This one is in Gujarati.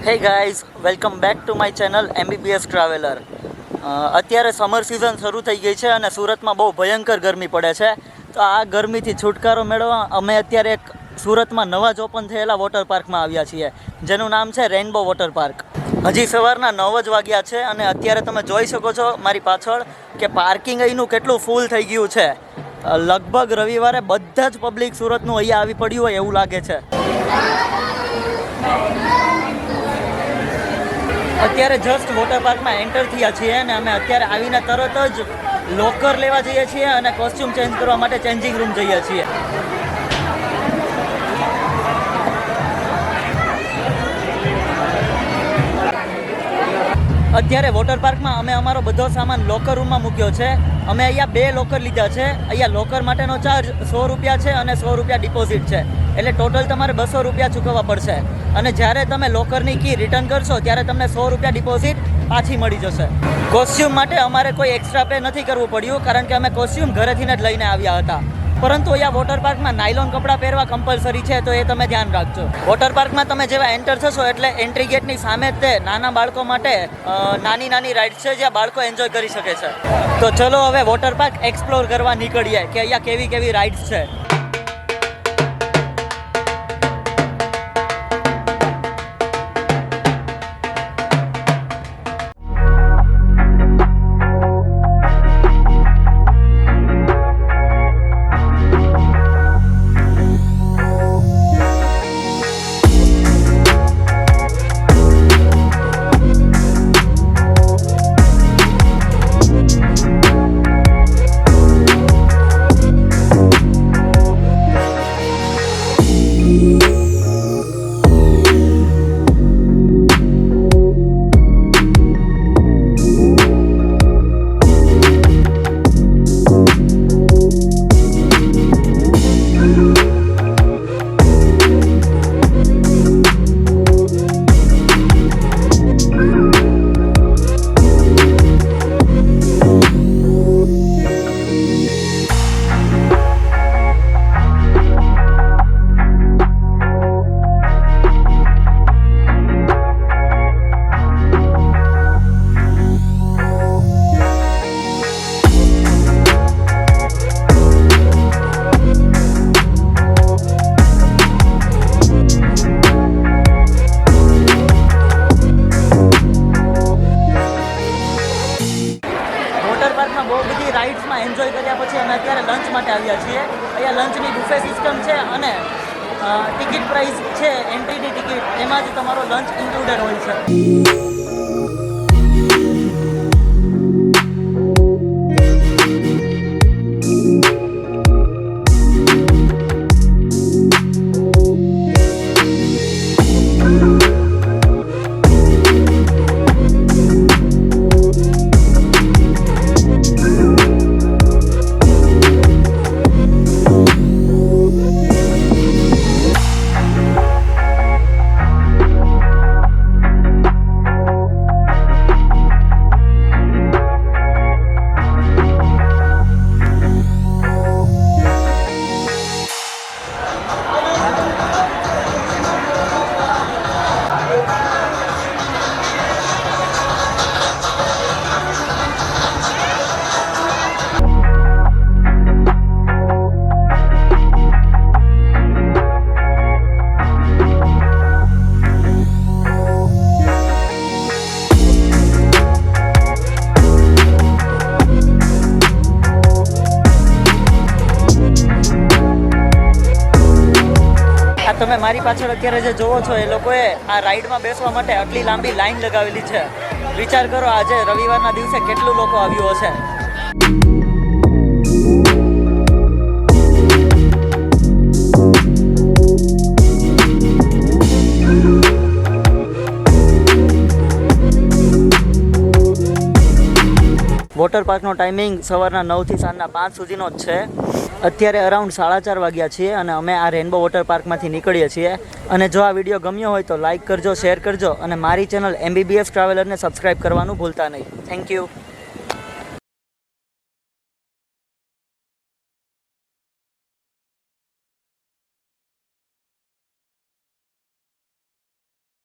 Hey guys, welcome back to my channel MBBS traveller. અત્યારે સમર સિઝન શરૂ થઈ ગઈ છે અને સુરતમાં બહુ ભયંકર ગરમી પડે છે. તો આ ગરમીથી છુટકારો મેળવવા અમે અત્યારે એક સુરતમાં નવા જ ઓપન થયેલા વોટર પાર્કમાં આવ્યા છીએ, જેનું નામ છે રેઇનબો વોટર પાર્ક. હજી સવારના 9 જ વાગ્યા છે અને અત્યારે તમે જોઈ શકો છો મારી પાછળ કે પાર્કિંગ અહીંનું કેટલું ફૂલ થઈ ગયું છે. લગભગ રવિવારે બધા જ પબ્લિક સુરતનું અહીંયા આવી પડ્યું હોય એવું લાગે છે. અત્યારે જસ્ટ વોટર પાર્કમાં એન્ટર થયા છીએ અને અમે અત્યારે આવીને તરત જ લોકર લેવા જઈએ છીએ અને કોસ્ચ્યુમ ચેન્જ કરવા માટે ચેન્જિંગ રૂમ જઈએ છીએ. અત્યારે વોટર પાર્કમાં અમે અમારો બધો સામાન લોકર રૂમમાં મૂક્યો છે. અમે અહીંયા 2 લોકર લીધા છે. અહીંયા લોકર માટેનો ચાર્જ 100 રૂપિયા છે અને 100 રૂપિયા ડિપોઝિટ છે, એટલે ટોટલ તમારે 200 રૂપિયા ચૂકવવા પડશે. અને જ્યારે તમે લોકરની કી રિટર્ન કરશો ત્યારે તમને 100 રૂપિયા ડિપોઝિટ પાછી મળી જશે. કોસ્ચ્યુમ માટે અમારે કોઈ એક્સ્ટ્રા પે નથી કરવું પડ્યું, કારણ કે અમે કોસ્ચ્યુમ ઘરેથી જ લઈને આવ્યા હતા. પરંતુ અહીંયા વોટર પાર્કમાં નાયલોન કપડાં પહેરવા કમ્પલસરી છે, તો એ તમે ધ્યાન રાખજો. વોટર પાર્કમાં તમે જેવા એન્ટર થશો એટલે એન્ટ્રી ગેટની સામે જ તે નાના બાળકો માટે નાની રાઇડ્સ છે જ્યાં બાળકો એન્જોય કરી શકે છે. તો ચલો હવે વોટર પાર્ક એક્સપ્લોર કરવા નીકળીએ કે અહીંયા કેવી રાઇડ્સ છે. બહુ બધી રાઇડ્સમાં એન્જોય કર્યા પછી અમે અત્યારે લંચ માટે આવ્યા છીએ. અહીંયા લંચની બુફે સિસ્ટમ છે અને ટિકિટ પ્રાઇસ છે, એન્ટ્રીની ટિકિટ, એમાં જ તમારો લંચ ઇન્ક્લુડેડ હોય છે. તમે મારી પાછળ અત્યારે જે જોવો છો એ લોકોએ આ રાઈડમાં બેસવા માટે આટલી લાંબી લાઈન લગાવેલી છે. વિચાર કરો આજે રવિવારના દિવસે કેટલું લોકો આવ્યું હશે. વોટર પાર્કનો ટાઈમિંગ સવારના 9 થી સાંજના 5 સુધીનો જ છે. અત્યારે અરાઉન્ડ 4:30 વાગ્યા છીએ અને અમે આ રેઇનબો વોટર પાર્કમાંથી નીકળીએ છીએ. અને જો આ વિડીયો ગમ્યો હોય તો લાઇક કરજો, શેર કરજો અને મારી ચેનલ MBBS ટ્રાવેલરને સબસ્ક્રાઈબ કરવાનું ભૂલતા નહીં. Thank you.